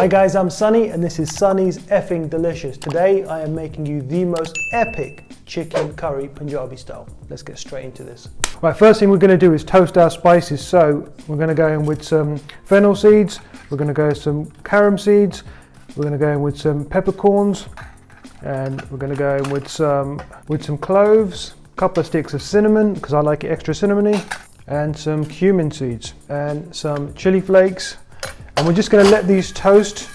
Hi guys, I'm Sunny and this is Sunny's Effing Delicious. Today I am making you the most epic chicken curry Punjabi style. Let's get straight into this. Right, first thing we're going to do is toast our spices. So we're going to go in with some fennel seeds, we're going to go with some garam seeds, we're going to go in with some peppercorns, and we're going to go in with some cloves, a couple of sticks of cinnamon because I like it extra cinnamony, and some cumin seeds and some chili flakes. And we're just going to let these toast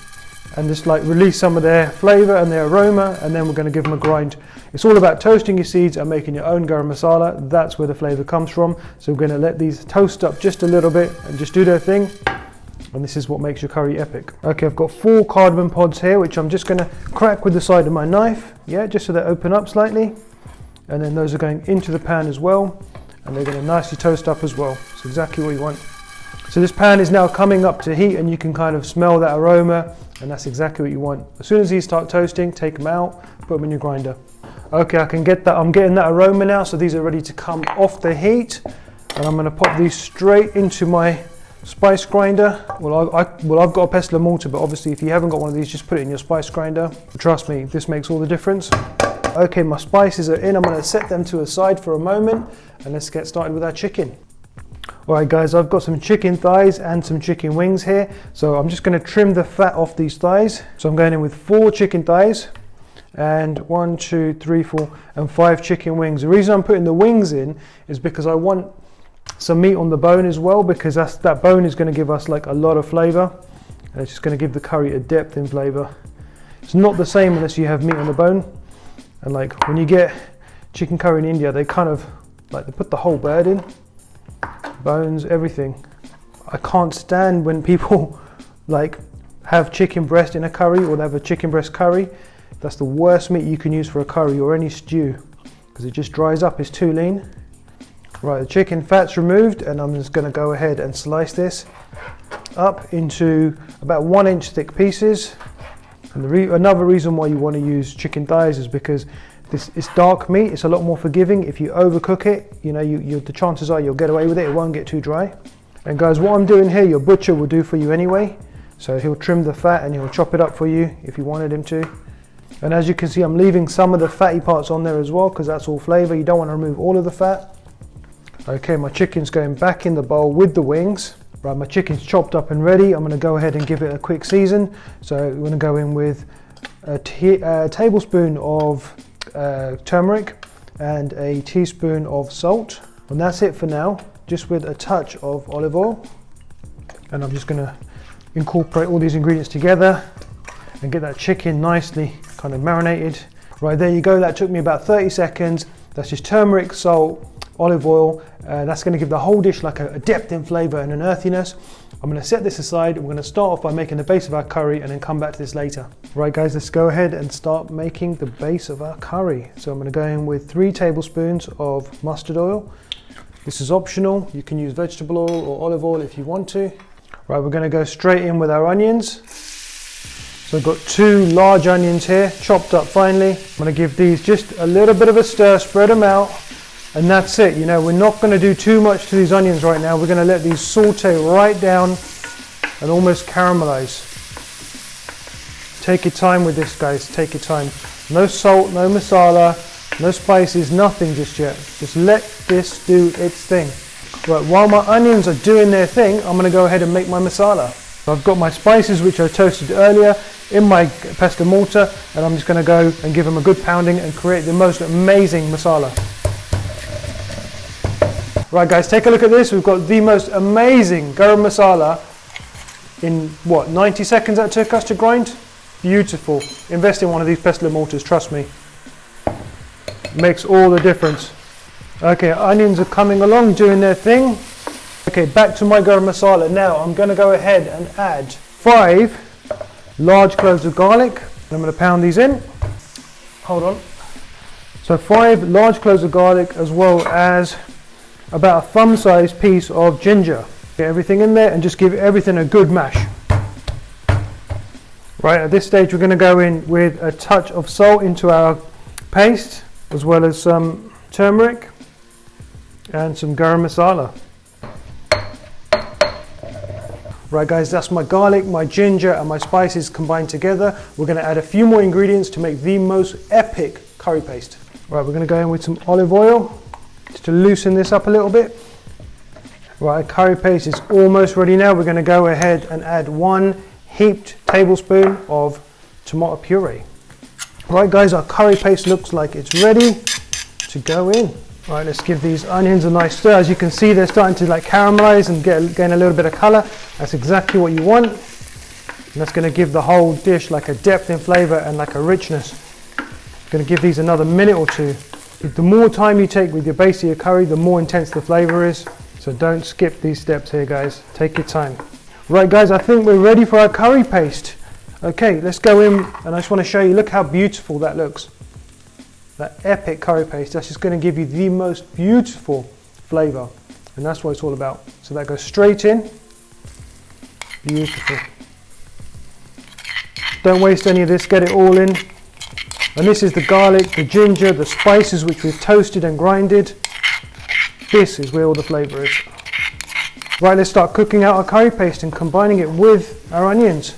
and just like release some of their flavour and their aroma, and then we're going to give them a grind. It's all about toasting your seeds and making your own garam masala. That's where the flavour comes from. So we're going to let these toast up just a little bit and just do their thing. And this is what makes your curry epic. Okay, I've got 4 cardamom pods here, which I'm just going to crack with the side of my knife. Yeah, just so they open up slightly. And then those are going into the pan as well. And they're going to nicely toast up as well. It's exactly what you want. So this pan is now coming up to heat and you can kind of smell that aroma, and that's exactly what you want. As soon as these start toasting, take them out, put them in your grinder. Okay, I can get that. I'm getting that aroma now, so these are ready to come off the heat. And I'm going to pop these straight into my spice grinder. Well, I've got a pestle and mortar, but obviously if you haven't got one of these, just put it in your spice grinder. Trust me, this makes all the difference. Okay, my spices are in. I'm going to set them to a side for a moment, and let's get started with our chicken. Alright guys, I've got some chicken thighs and some chicken wings here. So I'm just going to trim the fat off these thighs. So I'm going in with 4 chicken thighs and 1, 2, 3, 4 and 5 chicken wings. The reason I'm putting the wings in is because I want some meat on the bone as well, because that bone is going to give us like a lot of flavour, and it's just going to give the curry a depth in flavour. It's not the same unless you have meat on the bone. And like when you get chicken curry in India, they kind of like they put the whole bird in. Bones, everything. I can't stand when people like have chicken breast in a curry, or they have a chicken breast curry. That's the worst meat you can use for a curry or any stew, because it just dries up, it's too lean. Right, the chicken fat's removed, and I'm just going to go ahead and slice this up into about 1 inch thick pieces. And another reason why you want to use chicken thighs is because it's dark meat, it's a lot more forgiving. If you overcook it, you know, the chances are you'll get away with it, it won't get too dry. And guys, what I'm doing here, your butcher will do for you anyway. So he'll trim the fat and he'll chop it up for you if you wanted him to. And as you can see, I'm leaving some of the fatty parts on there as well, because that's all flavour. You don't want to remove all of the fat. Okay, my chicken's going back in the bowl with the wings. Right, my chicken's chopped up and ready. I'm going to go ahead and give it a quick season. So we're going to go in with a tablespoon of turmeric and a teaspoon of salt, and that's it for now, just with a touch of olive oil. And I'm just going to incorporate all these ingredients together and get that chicken nicely kind of marinated. Right, there you go. That took me about 30 seconds. That's just turmeric, salt, olive oil. That's going to give the whole dish like a depth in flavour and an earthiness. I'm going to set this aside. We're going to start off by making the base of our curry and then come back to this later. Right guys, let's go ahead and start making the base of our curry. So I'm going to go in with 3 tablespoons of mustard oil. This is optional. You can use vegetable oil or olive oil if you want to. Right, we're going to go straight in with our onions. So I've got 2 large onions here, chopped up finely. I'm going to give these just a little bit of a stir, spread them out. And that's it. You know, we're not going to do too much to these onions right now. We're going to let these saute right down and almost caramelize. Take your time with this, guys. Take your time. No salt, no masala, no spices, nothing just yet. Just let this do its thing. Right, while my onions are doing their thing, I'm going to go ahead and make my masala. So I've got my spices, which I toasted earlier, in my pestle and mortar, and I'm just going to go and give them a good pounding and create the most amazing masala. Right guys, take a look at this. We've got the most amazing garam masala in what, 90 seconds that took us to grind? Beautiful. Invest in one of these pestle and mortars, trust me. Makes all the difference. Okay, onions are coming along, doing their thing. Okay, back to my garam masala. Now I'm going to go ahead and add 5 large cloves of garlic. I'm going to pound these in. Hold on. So 5 large cloves of garlic, as well as about a thumb-sized piece of ginger. Get everything in there and just give everything a good mash. Right, at this stage we're going to go in with a touch of salt into our paste, as well as some turmeric and some garam masala. Right guys, that's my garlic, my ginger and my spices combined together. We're going to add a few more ingredients to make the most epic curry paste. Right, we're going to go in with some olive oil just to loosen this up a little bit. Right, curry paste is almost ready now. We're going to go ahead and add 1 heaped tablespoon of tomato puree. Right guys, our curry paste looks like it's ready to go in. Right, let's give these onions a nice stir. As you can see, they're starting to like caramelize and gain a little bit of color. That's exactly what you want. And that's going to give the whole dish like a depth in flavor and like a richness. Going to give these another minute or two. The more time you take with your base of your curry, the more intense the flavor is. So don't skip these steps here guys. Take your time. Right guys, I think we're ready for our curry paste. Okay, let's go in and I just want to show you, look how beautiful that looks. That epic curry paste, that's just going to give you the most beautiful flavor. And that's what it's all about. So that goes straight in. Beautiful. Don't waste any of this, get it all in. And this is the garlic, the ginger, the spices which we've toasted and grinded. This is where all the flavor is. Right, let's start cooking out our curry paste and combining it with our onions.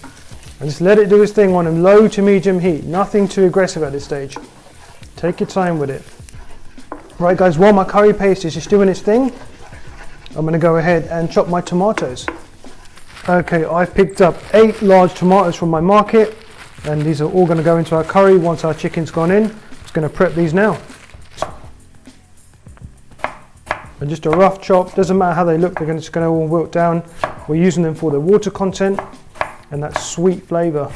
And just let it do its thing on a low to medium heat. Nothing too aggressive at this stage. Take your time with it. Right guys, while my curry paste is just doing its thing, I'm going to go ahead and chop my tomatoes. Okay, I've picked up 8 large tomatoes from my market, and these are all going to go into our curry once our chicken's gone in. Just going to prep these now. And just a rough chop, doesn't matter how they look, they're just going to all wilt down. We're using them for the water content and that sweet flavor.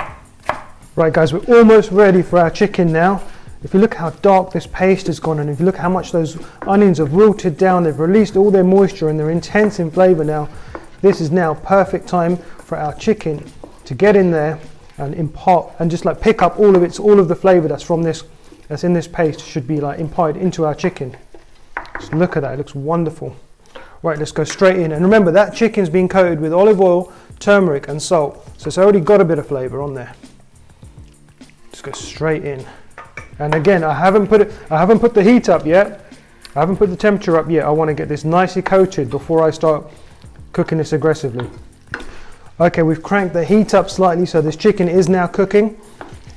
Right guys, we're almost ready for our chicken now. If you look how dark this paste has gone, and if you look how much those onions have wilted down, they've released all their moisture and they're intense in flavor now. This is now perfect time for our chicken to get in there and impart and just like pick up all of the flavor that's in this paste should be like imparted into our chicken. Just look at that, it looks wonderful. Right, let's go straight in. And remember that chicken's been coated with olive oil, turmeric and salt. So it's already got a bit of flavor on there. Just go straight in. And again, I haven't put the heat up yet. I haven't put the temperature up yet. I want to get this nicely coated before I start cooking this aggressively. Okay, we've cranked the heat up slightly, so this chicken is now cooking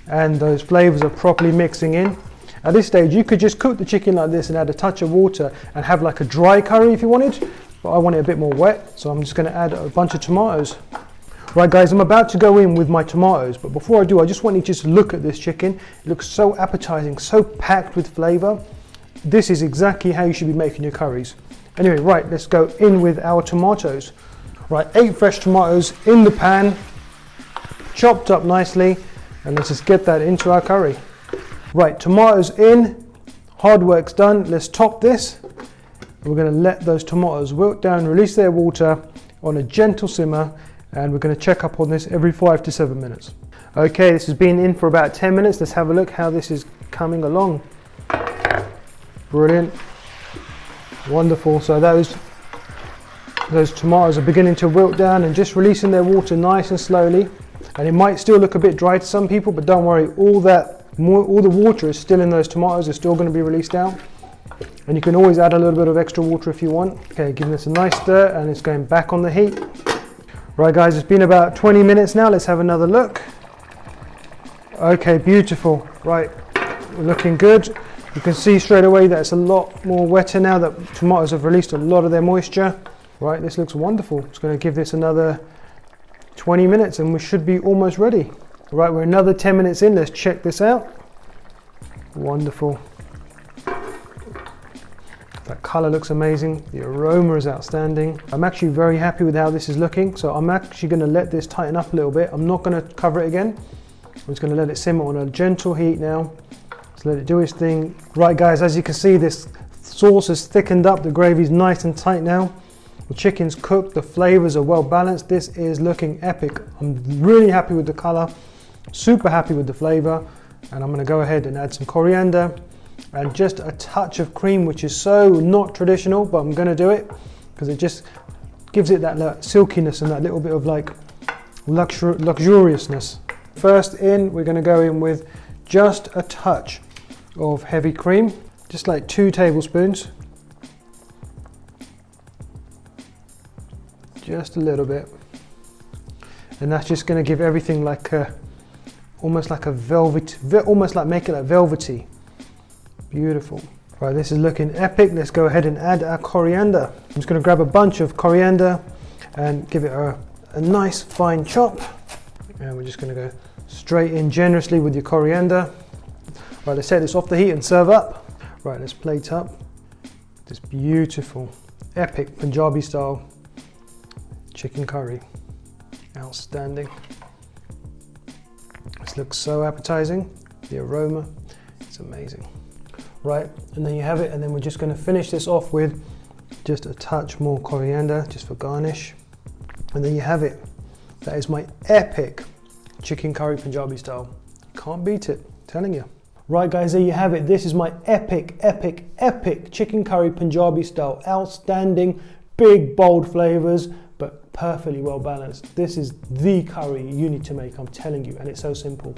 and those flavors are properly mixing in. At this stage, you could just cook the chicken like this and add a touch of water and have like a dry curry if you wanted, but I want it a bit more wet, so I'm just going to add a bunch of tomatoes. Right guys, I'm about to go in with my tomatoes, but before I do, I just want you to just look at this chicken. It looks so appetizing, so packed with flavor. This is exactly how you should be making your curries. Anyway, right, let's go in with our tomatoes. Right, 8 fresh tomatoes in the pan, chopped up nicely, and let's just get that into our curry. Right, tomatoes in, hard work's done. Let's top this. We're going to let those tomatoes wilt down, release their water on a gentle simmer, and we're going to check up on this every 5 to 7 minutes. Okay, this has been in for about 10 minutes. Let's have a look how this is coming along. Brilliant. Wonderful. So those tomatoes are beginning to wilt down and just releasing their water nice and slowly. And it might still look a bit dry to some people, but don't worry, all the water is still in those tomatoes. It's still going to be released out. And you can always add a little bit of extra water if you want. Okay, giving this a nice stir, and it's going back on the heat. Right guys, it's been about 20 minutes now. Let's have another look. Okay, beautiful. Right, we're looking good. You can see straight away that it's a lot more wetter now that tomatoes have released a lot of their moisture. Right, this looks wonderful. Just going to give this another 20 minutes and we should be almost ready. Right, we're another 10 minutes in. Let's check this out. Wonderful. That color looks amazing. The aroma is outstanding. I'm actually very happy with how this is looking. So I'm actually going to let this tighten up a little bit. I'm not going to cover it again. I'm just going to let it simmer on a gentle heat now. Just let it do its thing. Right guys, as you can see, this sauce is thickened up. The gravy's nice and tight now. The chicken's cooked. The flavors are well balanced. This is looking epic. I'm really happy with the color. Super happy with the flavor. And I'm going to go ahead and add some coriander and just a touch of cream, which is so not traditional, but I'm going to do it because it just gives it that silkiness and that little bit of like luxuriousness. First in, we're going to go in with just a touch of heavy cream, just like 2 tablespoons. Just a little bit. and that's just going to give everything like a, almost like a velvet, almost like make it like velvety. Beautiful. Right, this is looking epic. Let's go ahead and add our coriander. I'm just going to grab a bunch of coriander and give it a nice fine chop. And we're just going to go straight in generously with your coriander. Right, let's take this off the heat and serve up. Right, let's plate up this beautiful, epic Punjabi style chicken curry. Outstanding. This looks so appetizing. The aroma, it's amazing. Right, and then you have it, and then we're just going to finish this off with just a touch more coriander just for garnish, and then you have it. That is my epic chicken curry Punjabi style. Can't beat it, I'm telling you. Right guys, there you have it. This is my epic chicken curry Punjabi style. Outstanding, big bold flavors, but perfectly well balanced. This is the curry you need to make, I'm telling you, and it's so simple.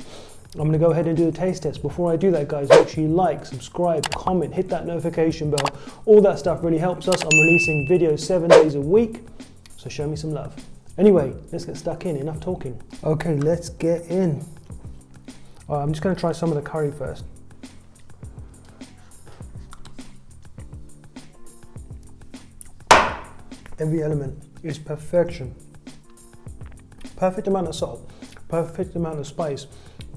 I'm going to go ahead and do the taste test. Before I do that, guys, make sure you like, subscribe, comment, hit that notification bell. All that stuff really helps us. I'm releasing videos 7 days a week, so show me some love. Anyway, let's get stuck in. Enough talking. Okay, let's get in. All right, I'm just going to try some of the curry first. Every element is perfection. Perfect amount of salt, perfect amount of spice,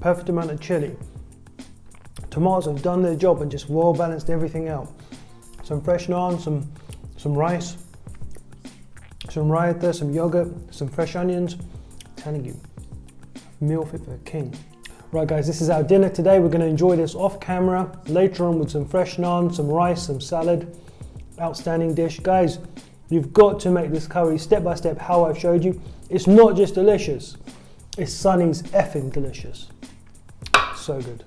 perfect amount of chili. Tomatoes have done their job and just well balanced everything out. Some fresh naan, some rice, some raita, some yogurt, some fresh onions. I'm telling you, meal fit for a king. Right guys, this is our dinner today. We're going to enjoy this off camera later on with some fresh naan, some rice, some salad. Outstanding dish. Guys, you've got to make this curry step by step how I've showed you. It's not just delicious, it's Sunny's effing delicious. So good.